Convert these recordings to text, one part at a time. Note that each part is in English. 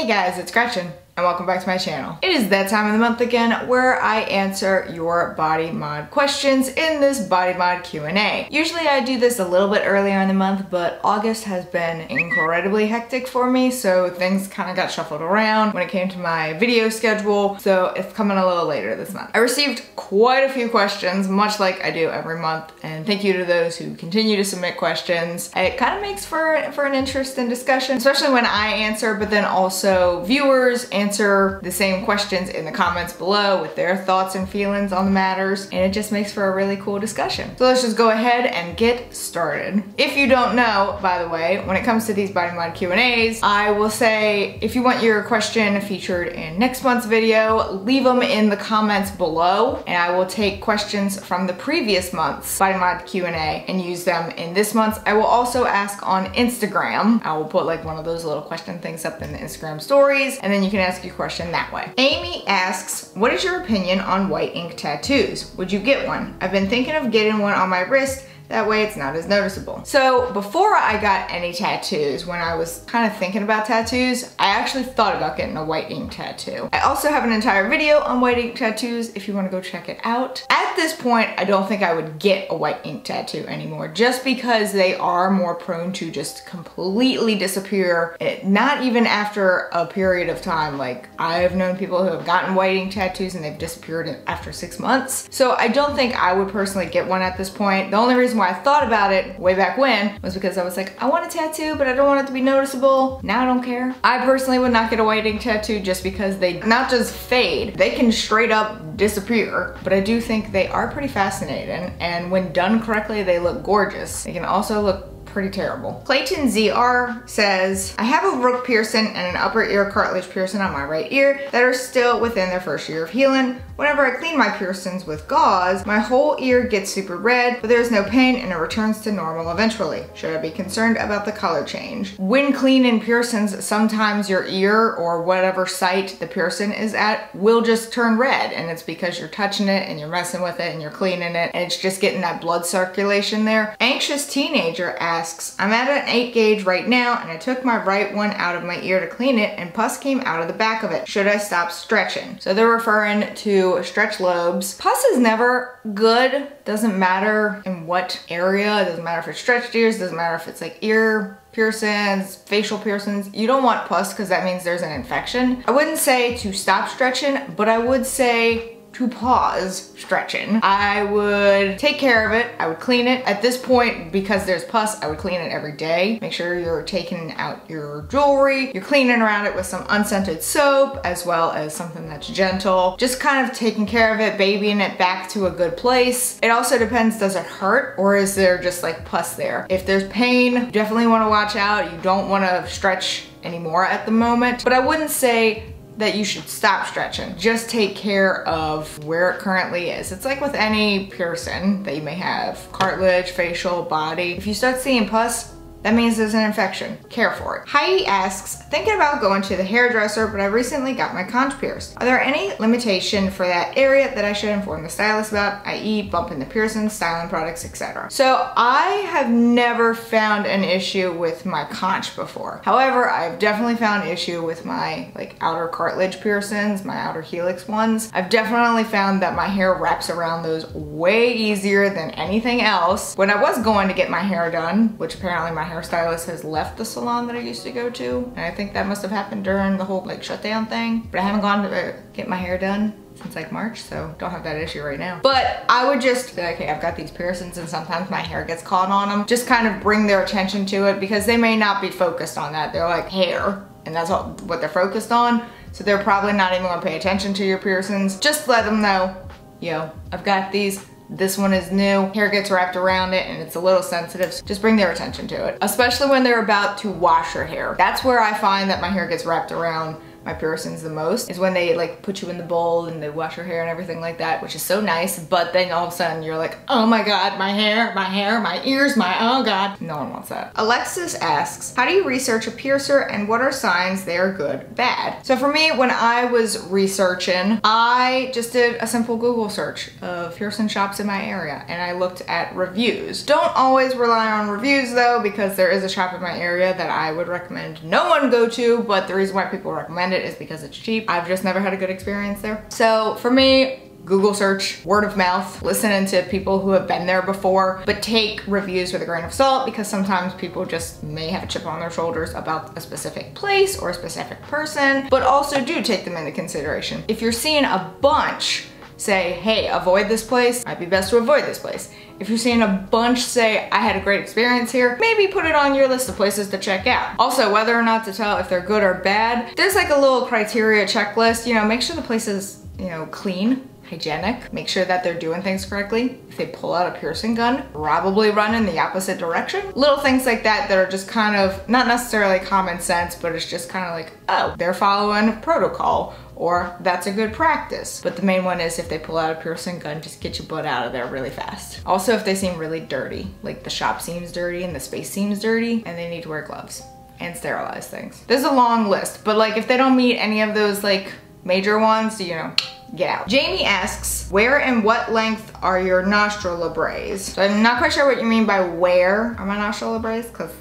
Hey guys, it's Gretchen, and welcome back to my channel. It is that time of the month again where I answer your body mod questions in this body mod Q&A. Usually I do this a little bit earlier in the month, but August has been incredibly hectic for me, so things kind of got shuffled around when it came to my video schedule, so it's coming a little later this month. I received quite a few questions, much like I do every month, and thank you to those who continue to submit questions. It kind of makes for an interesting discussion, especially when I answer, but then also viewers answer the same questions in the comments below with their thoughts and feelings on the matters, and it just makes for a really cool discussion. So let's just go ahead and get started. If you don't know, by the way, when it comes to these body mod Q&As, I will say if you want your question featured in next month's video, leave them in the comments below, and I will take questions from the previous month's body mod Q&A and use them in this month's. I will also ask on Instagram. I will put like one of those little question things up in the Instagram stories, and then you can ask your question that way. Amy asks, what is your opinion on white ink tattoos? Would you get one? I've been thinking of getting one on my wrist. That way it's not as noticeable. So before I got any tattoos, when I was kind of thinking about tattoos, I actually thought about getting a white ink tattoo. I also have an entire video on white ink tattoos if you want to go check it out. At this point, I don't think I would get a white ink tattoo anymore, just because they are more prone to just completely disappear, not even after a period of time. Like, I've known people who have gotten white ink tattoos and they've disappeared after 6 months. So I don't think I would personally get one at this point. The only reason why I thought about it way back when was because I was like, I want a tattoo, but I don't want it to be noticeable. Now I don't care. I personally would not get a white ink tattoo just because they not just fade, they can straight up disappear, but I do think they are pretty fascinating, and when done correctly, they look gorgeous. They can also look pretty terrible. Clayton ZR says, I have a rook piercing and an upper ear cartilage piercing on my right ear that are still within their first year of healing. Whenever I clean my piercings with gauze, my whole ear gets super red, but there's no pain and it returns to normal eventually. Should I be concerned about the color change? When cleaning piercings, sometimes your ear or whatever site the piercing is at will just turn red, and it's because you're touching it and you're messing with it and you're cleaning it, and it's just getting that blood circulation there. Anxious Teenager asks, I'm at an 8 gauge right now and I took my right one out of my ear to clean it and pus came out of the back of it. Should I stop stretching? So they're referring to stretch lobes. Pus is never good. Doesn't matter in what area. It doesn't matter if it's stretched ears. Doesn't matter if it's like ear piercings, facial piercings. You don't want pus because that means there's an infection. I wouldn't say to stop stretching, but I would say to pause stretching. I would take care of it. I would clean it. At this point, because there's pus, I would clean it every day. Make sure you're taking out your jewelry. You're cleaning around it with some unscented soap, as well as something that's gentle. Just kind of taking care of it, babying it back to a good place. It also depends, does it hurt or is there just like pus there? If there's pain, you definitely want to watch out. You don't want to stretch anymore at the moment, but I wouldn't say that you should stop stretching. Just take care of where it currently is. It's like with any piercing that you may have, cartilage, facial, body. If you start seeing pus, that means there's an infection. Care for it. Heidi asks, thinking about going to the hairdresser, but I recently got my conch pierced. Are there any limitation for that area that I should inform the stylist about, i.e. bumping the piercing, styling products, etc.? So I have never found an issue with my conch before. However, I've definitely found issue with my like outer cartilage piercings, my outer helix ones. I've definitely found that my hair wraps around those way easier than anything else. When I was going to get my hair done, which apparently my hairstylist has left the salon that I used to go to, and I think that must have happened during the whole like shutdown thing, but I haven't gone to get my hair done since like March, so don't have that issue right now. But I would just be like, hey, I've got these piercings and sometimes my hair gets caught on them. Just kind of bring their attention to it, because they may not be focused on that. They're like hair, and that's all what they're focused on, so they're probably not even gonna pay attention to your piercings. Just let them know, yo, I've got these. This one is new, hair gets wrapped around it and it's a little sensitive, so just bring their attention to it. Especially when they're about to wash your hair. That's where I find that my hair gets wrapped around my piercings the most is when they like put you in the bowl and they wash your hair and everything like that, which is so nice. But then all of a sudden you're like, oh my God, my hair, my ears, oh God. No one wants that. Alexis asks, how do you research a piercer and what are signs they are good, bad? So for me, when I was researching, I just did a simple Google search of piercing shops in my area and I looked at reviews. Don't always rely on reviews though, because there is a shop in my area that I would recommend no one go to, but the reason why people recommend it is because it's cheap. I've just never had a good experience there. So for me, Google search, word of mouth, listening to people who have been there before, but take reviews with a grain of salt because sometimes people just may have a chip on their shoulders about a specific place or a specific person, but also do take them into consideration. If you're seeing a bunch say, hey, avoid this place, might be best to avoid this place. If you're seeing a bunch say, I had a great experience here, maybe put it on your list of places to check out. Also, whether or not to tell if they're good or bad, there's like a little criteria checklist, you know, make sure the place is, you know, clean, hygienic, make sure that they're doing things correctly. If they pull out a piercing gun, probably run in the opposite direction. Little things like that that are just kind of, not necessarily common sense, but it's just kind of like, oh, they're following protocol, or that's a good practice. But the main one is if they pull out a piercing gun, just get your butt out of there really fast. Also, if they seem really dirty, like the shop seems dirty and the space seems dirty and they need to wear gloves and sterilize things. There's a long list, but like if they don't meet any of those like major ones, you know, get out. Jamie asks, where and what length are your nostril labres? So I'm not quite sure what you mean by where are my nostril labres, because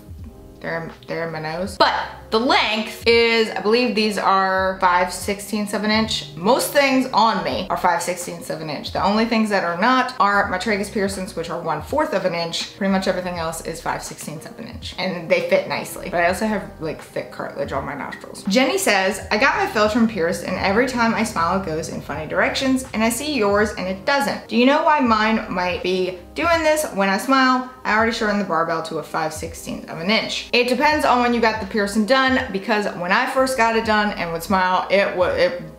they're in my nose. But the length is, I believe these are 5/16 of an inch. Most things on me are 5/16 of an inch. The only things that are not are my tragus piercings, which are 1/4 of an inch. Pretty much everything else is 5/16 of an inch. And they fit nicely. But I also have like thick cartilage on my nostrils. Jenny says, I got my philtrum pierced and every time I smile it goes in funny directions and I see yours and it doesn't. Do you know why mine might be doing this when I smile? I already shortened the barbell to a 5/16 of an inch. It depends on when you got the piercing done, because when I first got it done and would smile, it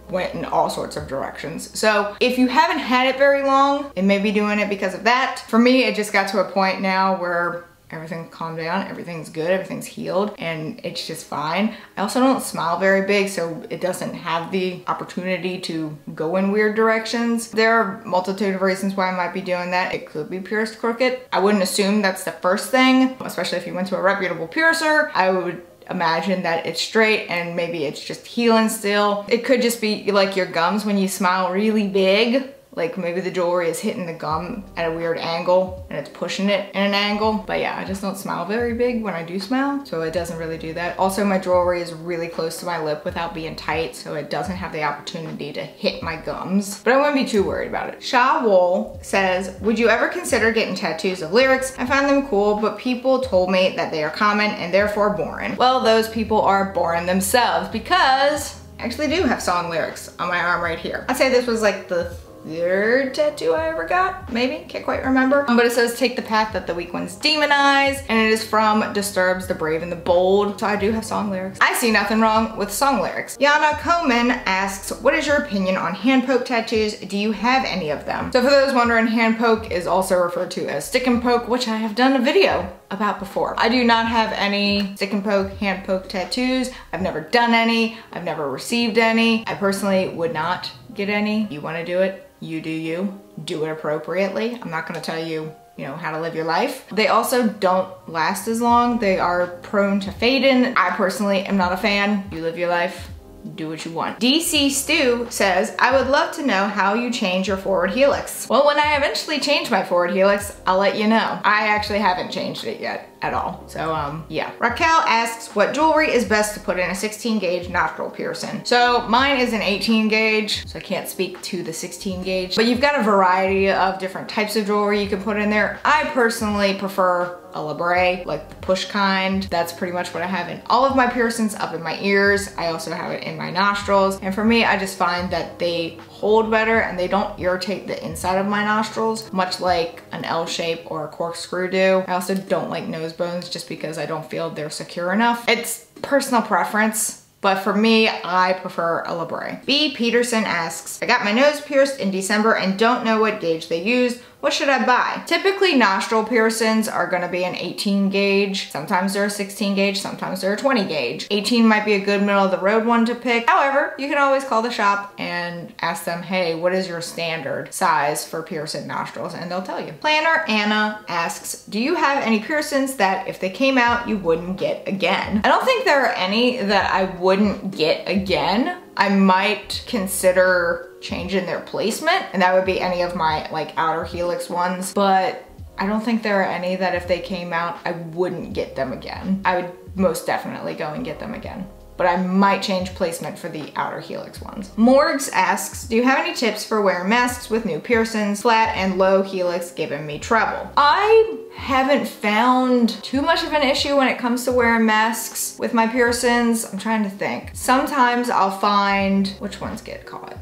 went in all sorts of directions. So if you haven't had it very long, it may be doing it because of that. For me, it just got to a point now where everything calmed down, everything's good, everything's healed, and it's just fine. I also don't smile very big, so it doesn't have the opportunity to go in weird directions. There are a multitude of reasons why I might be doing that. It could be pierced crooked. I wouldn't assume that's the first thing, especially if you went to a reputable piercer. I would imagine that it's straight and maybe it's just healing still. It could just be like your gums when you smile really big. Like maybe the jewelry is hitting the gum at a weird angle and it's pushing it in an angle. But yeah, I just don't smile very big when I do smile, so it doesn't really do that. Also, my jewelry is really close to my lip without being tight, so it doesn't have the opportunity to hit my gums. But I wouldn't be too worried about it. Sha Wool says, would you ever consider getting tattoos of lyrics? I find them cool, but people told me that they are common and therefore boring. Well, those people are boring themselves because I actually do have song lyrics on my arm right here. I'd say this was like the third tattoo I ever got, maybe, can't quite remember. But it says, take the path that the weak ones demonize, and it is from Disturbed's The Brave and the Bold. So I do have song lyrics. I see nothing wrong with song lyrics. Yana Coman asks, what is your opinion on hand poke tattoos? Do you have any of them? So for those wondering, hand poke is also referred to as stick and poke, which I have done a video about before. I do not have any stick and poke, hand poke tattoos. I've never done any. I've never received any. I personally would not get any. You want to do it, you do you. Do it appropriately. I'm not going to tell you, you know, how to live your life. They also don't last as long. They are prone to fading. I personally am not a fan. You live your life. Do what you want. DC Stu says, I would love to know how you change your forward helix. Well, when I eventually change my forward helix, I'll let you know. I actually haven't changed it yet at all. So yeah. Raquel asks, what jewelry is best to put in a 16 gauge nostril piercing? So mine is an 18 gauge, so I can't speak to the 16 gauge, but you've got a variety of different types of jewelry you can put in there. I personally prefer a labre, like the push kind. That's pretty much what I have in all of my piercings up in my ears. I also have it in my nostrils. And for me, I just find that they hold better and they don't irritate the inside of my nostrils, much like an L shape or a corkscrew do. I also don't like nose bones just because I don't feel they're secure enough. It's personal preference, but for me, I prefer a labre. B. Peterson asks, I got my nose pierced in December and don't know what gauge they used. What should I buy? Typically nostril piercings are gonna be an 18 gauge. Sometimes they're a 16 gauge, sometimes they're a 20 gauge. 18 might be a good middle of the road one to pick. However, you can always call the shop and ask them, hey, what is your standard size for piercing nostrils? And they'll tell you. Planner Anna asks, do you have any piercings that if they came out, you wouldn't get again? I don't think there are any that I wouldn't get again. I might consider changing their placement, and that would be any of my like outer helix ones, but I don't think there are any that if they came out, I wouldn't get them again. I would most definitely go and get them again, but I might change placement for the outer helix ones. Morgs asks, do you have any tips for wearing masks with new piercings? Flat and low helix giving me trouble. I haven't found too much of an issue when it comes to wearing masks with my piercings. I'm trying to think. Sometimes I'll find, which ones get caught?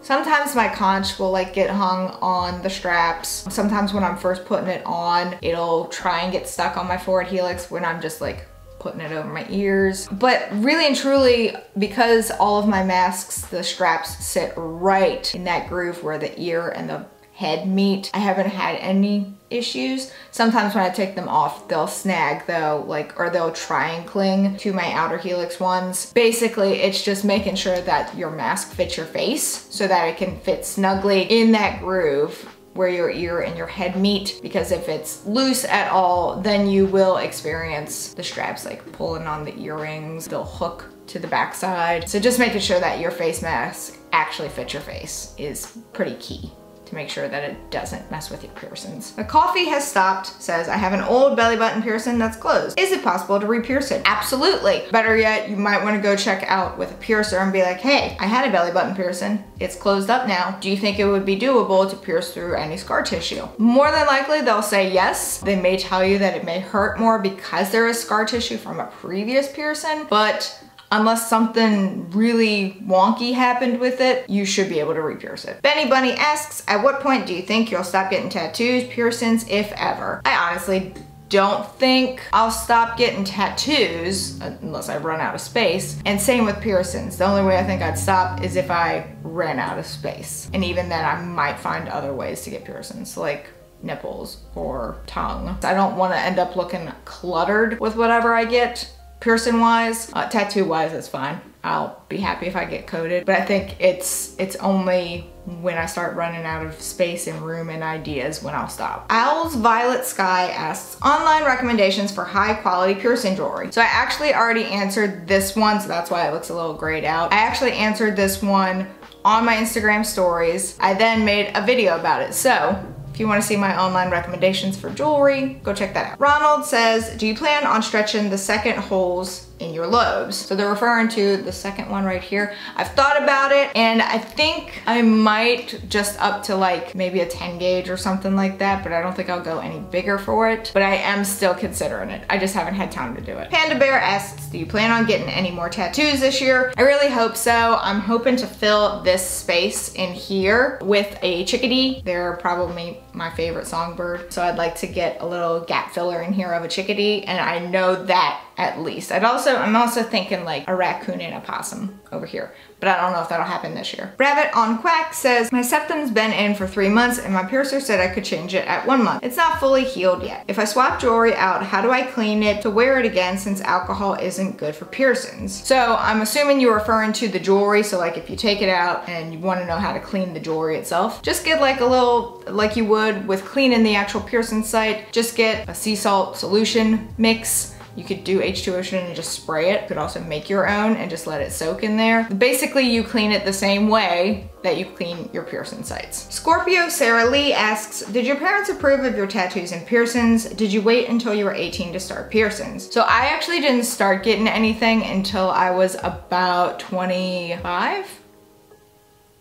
Sometimes my conch will like get hung on the straps. Sometimes when I'm first putting it on, it'll try and get stuck on my forward helix when I'm just like putting it over my ears. But really and truly, because all of my masks, the straps sit right in that groove where the ear and the head meet, I haven't had any issues. Sometimes when I take them off, they'll snag though, like, or they'll try and cling to my outer helix ones. Basically, it's just making sure that your mask fits your face so that it can fit snugly in that groove where your ear and your head meet, because if it's loose at all, then you will experience the straps like pulling on the earrings. They'll hook to the backside. So just making sure that your face mask actually fits your face is pretty key to make sure that it doesn't mess with your piercings. A coffee has stopped says, I have an old belly button piercing that's closed. Is it possible to re-pierce it? Absolutely. Better yet, you might want to go check out with a piercer and be like, hey, I had a belly button piercing. It's closed up now. Do you think it would be doable to pierce through any scar tissue? More than likely, they'll say yes. They may tell you that it may hurt more because there is scar tissue from a previous piercing, but unless something really wonky happened with it, you should be able to re-pierce it. Benny Bunny asks, at what point do you think you'll stop getting tattoos, piercings, if ever? I honestly don't think I'll stop getting tattoos unless I run out of space. And same with piercings. The only way I think I'd stop is if I ran out of space. And even then I might find other ways to get piercings, like nipples or tongue. I don't want to end up looking cluttered with whatever I get. Piercing wise, tattoo wise, it's fine. I'll be happy if I get coated, but I think it's only when I start running out of space and room and ideas when I'll stop. Owl's Violet Sky asks, online recommendations for high quality piercing jewelry. So I actually already answered this one, so that's why it looks a little grayed out. I actually answered this one on my Instagram stories. I then made a video about it. So if you want to see my online recommendations for jewelry, go check that out. Ronald says, do you plan on stretching the second holes in your lobes? So they're referring to the second one right here. I've thought about it and I think I might just up to like maybe a 10 gauge or something like that, but I don't think I'll go any bigger for it. But I am still considering it. I just haven't had time to do it. Panda Bear asks, do you plan on getting any more tattoos this year? I really hope so. I'm hoping to fill this space in here with a chickadee. They're probably my favorite songbird. So I'd like to get a little gap filler in here of a chickadee, and I know that at least. I'm also thinking like a raccoon and a possum over here, but I don't know if that'll happen this year. Rabbit on Quack says, my septum's been in for 3 months and my piercer said I could change it at 1 month. It's not fully healed yet. If I swap jewelry out, how do I clean it to wear it again since alcohol isn't good for piercings? So I'm assuming you're referring to the jewelry. So like if you take it out and you want to know how to clean the jewelry itself, just get like a little, like you would with cleaning the actual piercing site, just get a sea salt solution mix. You could do H2O and just spray it. You could also make your own and just let it soak in there. Basically, you clean it the same way that you clean your piercing sites. Scorpio Sarah Lee asks, did your parents approve of your tattoos and piercings? Did you wait until you were 18 to start piercings? So I actually didn't start getting anything until I was about 25?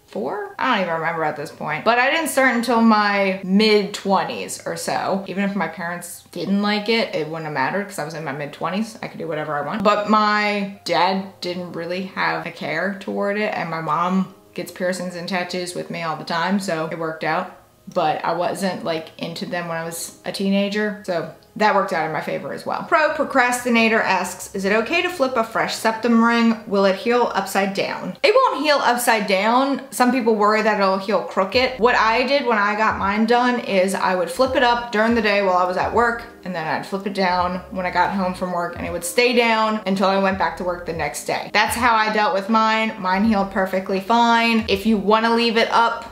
4? I don't even remember at this point. But I didn't start until my mid-20s or so. Even if my parents didn't like it, it wouldn't have mattered because I was in my mid-20s. I could do whatever I want. But my dad didn't really have a care toward it, and my mom gets piercings and tattoos with me all the time, so it worked out. but I wasn't like into them when I was a teenager. So that worked out in my favor as well. Pro Procrastinator asks, is it okay to flip a fresh septum ring? Will it heal upside down? It won't heal upside down. Some people worry that it'll heal crooked. What I did when I got mine done is I would flip it up during the day while I was at work, and then I'd flip it down when I got home from work, and it would stay down until I went back to work the next day. That's how I dealt with mine. Mine healed perfectly fine. If you want to leave it up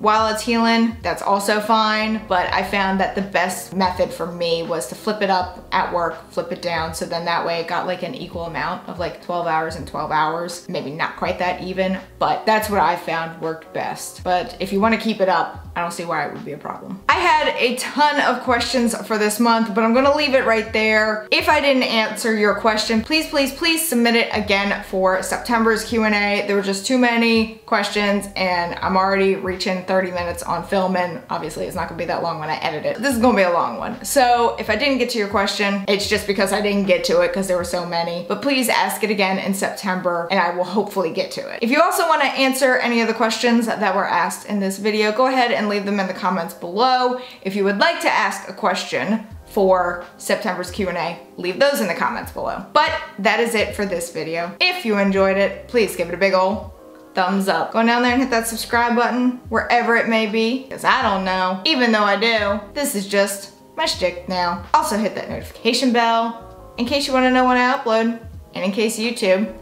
while it's healing, that's also fine, but I found that the best method for me was to flip it up at work, flip it down, so then that way it got like an equal amount of like 12 hours and 12 hours. Maybe not quite that even, but that's what I found worked best. But if you want to keep it up, I don't see why it would be a problem. I had a ton of questions for this month, but I'm gonna leave it right there. If I didn't answer your question, please, please, please submit it again for September's Q&A. There were just too many questions, and I'm already reaching 30 minutes on filming. Obviously, it's not gonna be that long when I edit it. This is gonna be a long one. So if I didn't get to your question, it's just because I didn't get to it because there were so many. But please ask it again in September, and I will hopefully get to it. If you also wanna answer any of the questions that were asked in this video, go ahead and leave them in the comments below. If you would like to ask a question for September's Q&A, leave those in the comments below. But that is it for this video. If you enjoyed it, please give it a big ol' thumbs up. Go down there and hit that subscribe button, wherever it may be, because I don't know. Even though I do, this is just my shtick now. Also hit that notification bell in case you want to know when I upload, and in case YouTube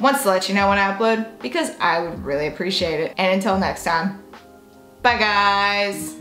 wants to let you know when I upload, because I would really appreciate it. And until next time, bye guys.